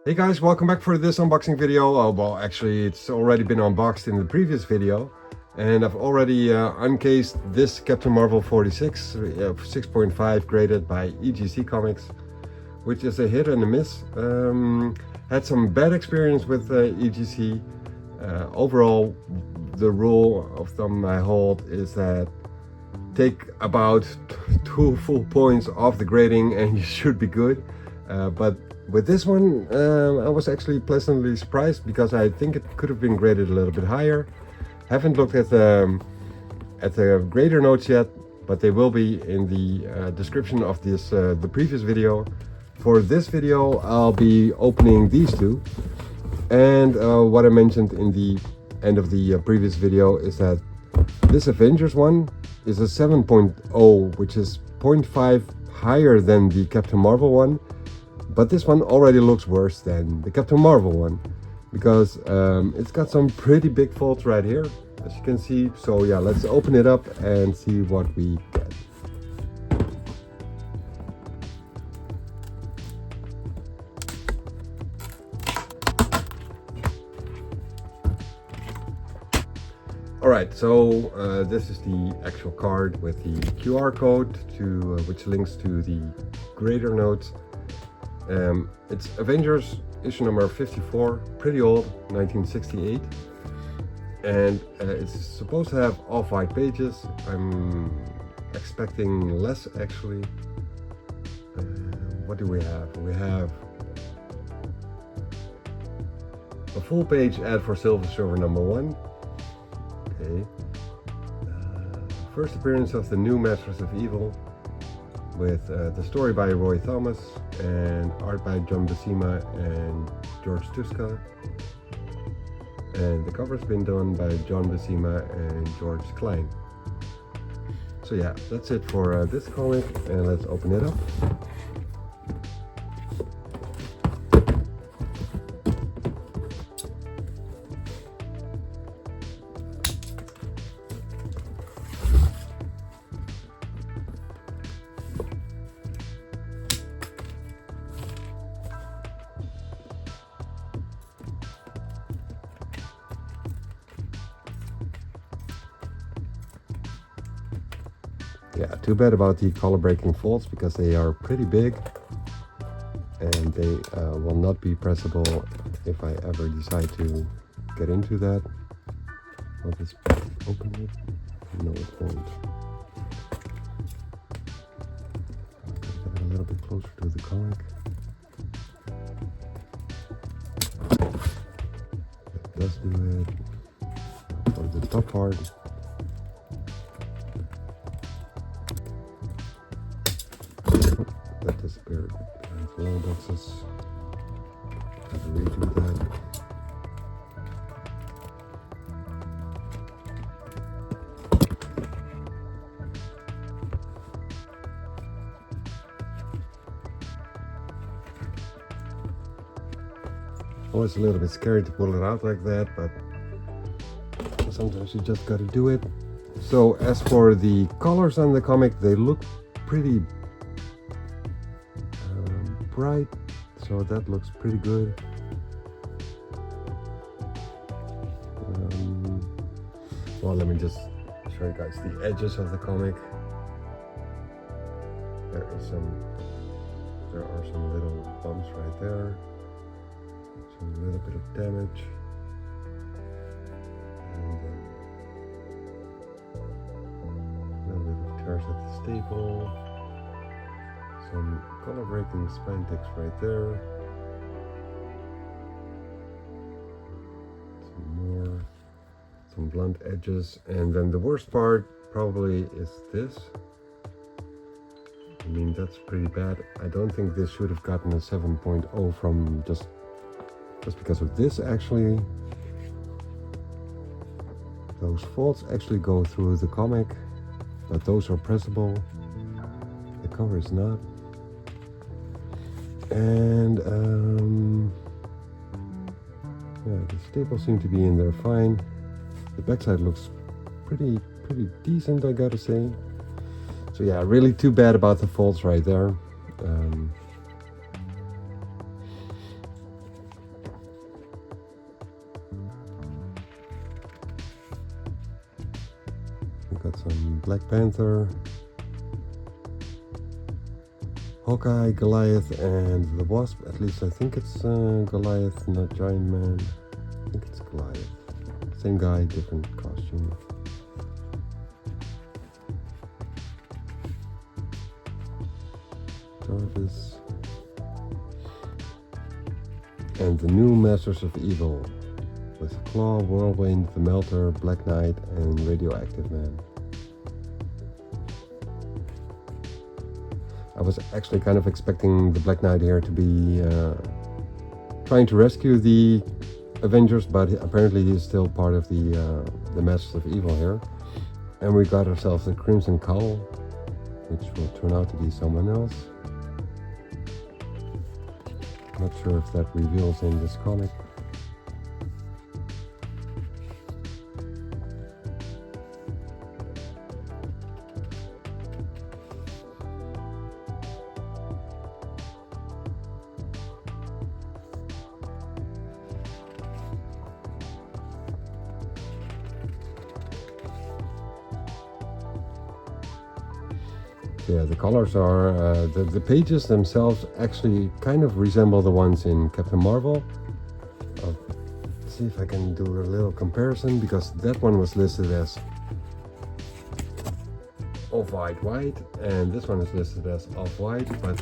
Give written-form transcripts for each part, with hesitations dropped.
Hey guys, welcome back for this unboxing video. Oh, well, actually it's already been unboxed in the previous video, and I've already uncased this Captain Marvel 46 6.5 graded by EGC Comics, which is a hit and a miss. Had some bad experience with EGC. Overall, the rule of thumb I hold is that take about 2 full points off the grading and you should be good. But with this one, I was actually pleasantly surprised because I think it could have been graded a little bit higher. Haven't looked at the grader notes yet, but they will be in the description of this the previous video. For this video, I'll be opening these two, and what I mentioned in the end of the previous video is that this Avengers one is a 7.0, which is 0.5 higher than the Captain Marvel one. But this one already looks worse than the Captain Marvel one, because it's got some pretty big faults right here, as you can see. So yeah, let's open it up and see what we get. Alright, so this is the actual card with the QR code to which links to the grader notes. It's Avengers issue number 54, pretty old, 1968, and it's supposed to have off-white pages. I'm expecting less actually. What do we have? We have a full page ad for Silver Surfer number 1. Okay. First appearance of the new Masters of Evil, with the story by Roy Thomas and art by John Buscema and George Tuska. And the cover's been done by John Buscema and George Klein. So yeah, that's it for this comic, and let's open it up. Yeah, too bad about the color breaking faults, because they are pretty big and they will not be pressable if I ever decide to get into that. I'll just open it. No, it won't. I'll get a little bit closer to the comic. That does do it. For the top part. That disappeared behind the long boxes. Have to redo that. Always a little bit scary to pull it out like that, but sometimes you just gotta do it. So as for the colors on the comic, they look pretty bright, so that looks pretty good. Well, let me just show you guys the edges of the comic. There are some little bumps right there, some little bit of damage, and a little bit of tears at the staple. Some color breaking spine ticks right there. Some blunt edges, and then the worst part probably is this. I mean, that's pretty bad. I don't think this should have gotten a 7.0 from just because of this. Actually, those faults actually go through the comic, but those are pressable. The cover is not. And yeah, the staples seem to be in there fine. The backside looks pretty decent, I gotta say. So yeah, really too bad about the faults right there. got some Black Panther, Hawkeye, Goliath, and the Wasp. At least I think it's Goliath, not Giant Man. I think it's Goliath. Same guy, different costume. Jarvis. And the new Masters of Evil with Claw, Whirlwind, the Melter, Black Knight, and Radioactive Man. I was actually kind of expecting the Black Knight here to be trying to rescue the Avengers, but apparently he's still part of the Masters of Evil here. And we got ourselves a Crimson Cowl, which will turn out to be someone else. Not sure if that reveals in this comic. Yeah, the colors are, the pages themselves actually kind of resemble the ones in Captain Marvel. I'll see if I can do a little comparison, because that one was listed as off-white white, and this one is listed as off-white, but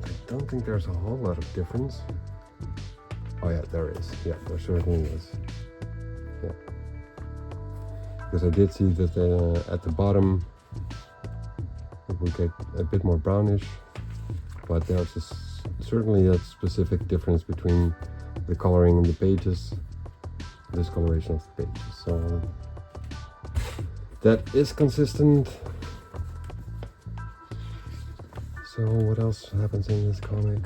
I don't think there's a whole lot of difference. Oh yeah, there is. Yeah, there certainly is. Yeah. Because I did see that at the bottom it will get a bit more brownish, but there's certainly a specific difference between the coloring in the pages, discoloration of the pages. So that is consistent. So what else happens in this comic?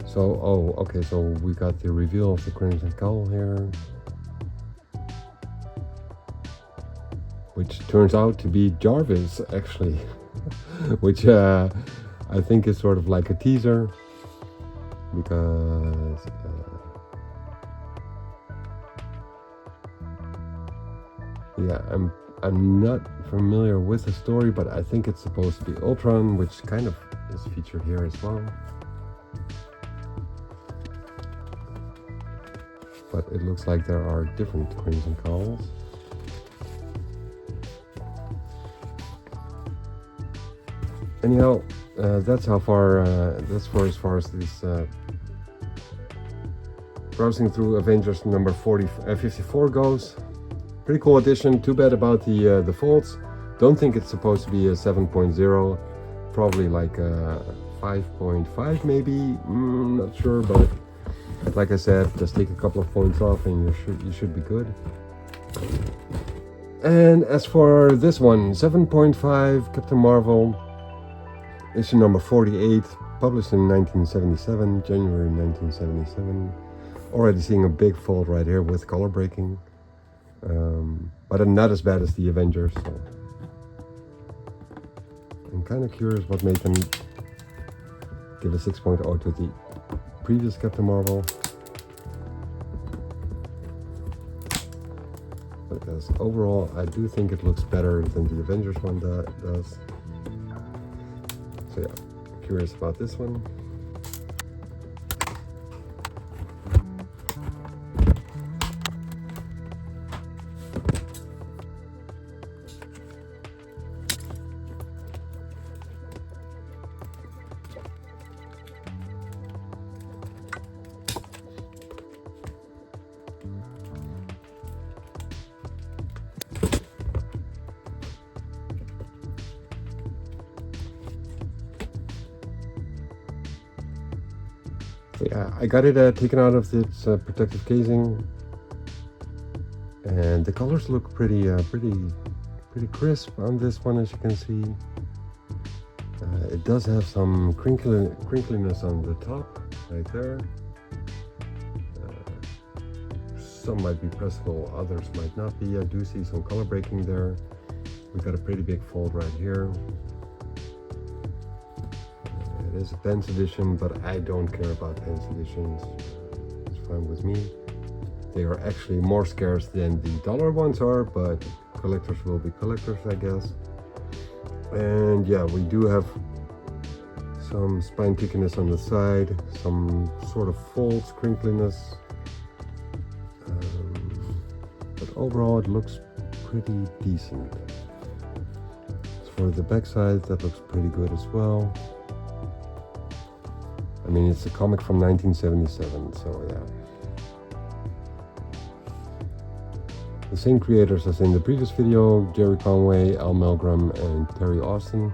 So, oh, okay, so we got the reveal of the Crimson Cowl here, which turns out to be Jarvis, actually, which I think is sort of like a teaser, because yeah, I'm not familiar with the story, but I think it's supposed to be Ultron, which kind of is featured here as well. But it looks like there are different Crimson Cowls. Anyhow, that's how far, that's for as far as this browsing through Avengers number 54 goes. Pretty cool addition. Too bad about the folds. Don't think it's supposed to be a 7.0. Probably like a 5.5 maybe. Not sure, but like I said, just take a couple of points off and you should be good. And as for this one, 7.5 Captain Marvel, issue number 48, published in 1977, January 1977. Already seeing a big fold right here with color breaking, but not as bad as the Avengers. So I'm kind of curious what made them give a 6.0 to the previous Captain Marvel, because overall I do think it looks better than the Avengers one does. So yeah, curious about this one. So yeah, I got it taken out of its protective casing, and the colors look pretty crisp on this one, as you can see. It does have some crinkliness on the top, right there. Some might be pressable, others might not be. I do see some color breaking there. We got a pretty big fold right here. It is a 10th edition, but I don't care about 10th editions. It's fine with me. They are actually more scarce than the dollar ones are, but collectors will be collectors, I guess. And yeah, we do have some spine thickness on the side, some sort of false crinkliness. But overall it looks pretty decent. As for the backside, that looks pretty good as well. I mean, it's a comic from 1977, so yeah. The same creators as in the previous video, Jerry Conway, Al Milgrom, and Terry Austin.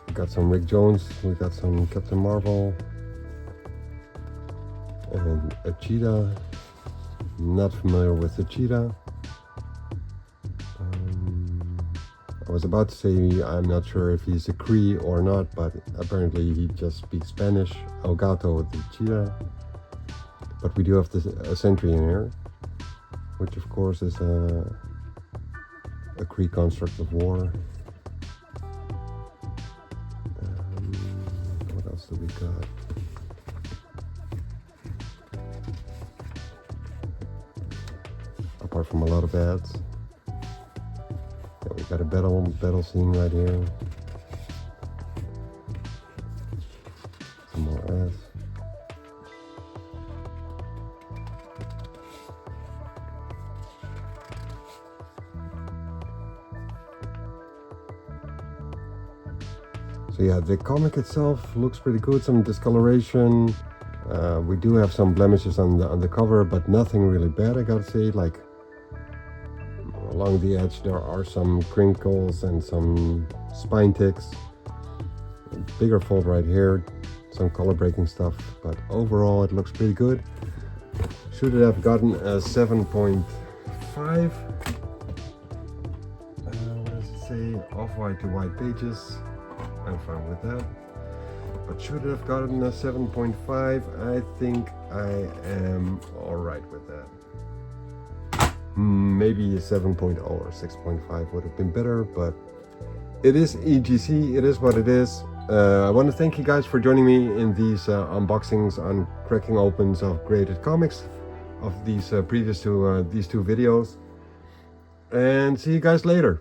We got some Rick Jones, we got some Captain Marvel, and a cheetah. Not familiar with the cheetah. I was about to say I'm not sure if he's a Cree or not, but apparently he just speaks Spanish. El Gato, the cheetah. But we do have a sentry in here, which of course is a Cree construct of war. What else do we got? Apart from a lot of ads. Yeah, we got a battle scene right here. Some more ads. So yeah, the comic itself looks pretty good. Some discoloration. We do have some blemishes on the cover, but nothing really bad, I gotta say. Like along the edge there are some crinkles and some spine ticks. A bigger fold right here, some color breaking stuff, but overall it looks pretty good. Should it have gotten a 7.5? What does it say? Off-white to white pages. I'm fine with that. But should it have gotten a 7.5? I think I am alright with that. Maybe a 7.0 or 6.5 would have been better, but it is EGC, it is what it is. I want to thank you guys for joining me in these unboxings on cracking opens of graded comics of these previous two videos, and see you guys later.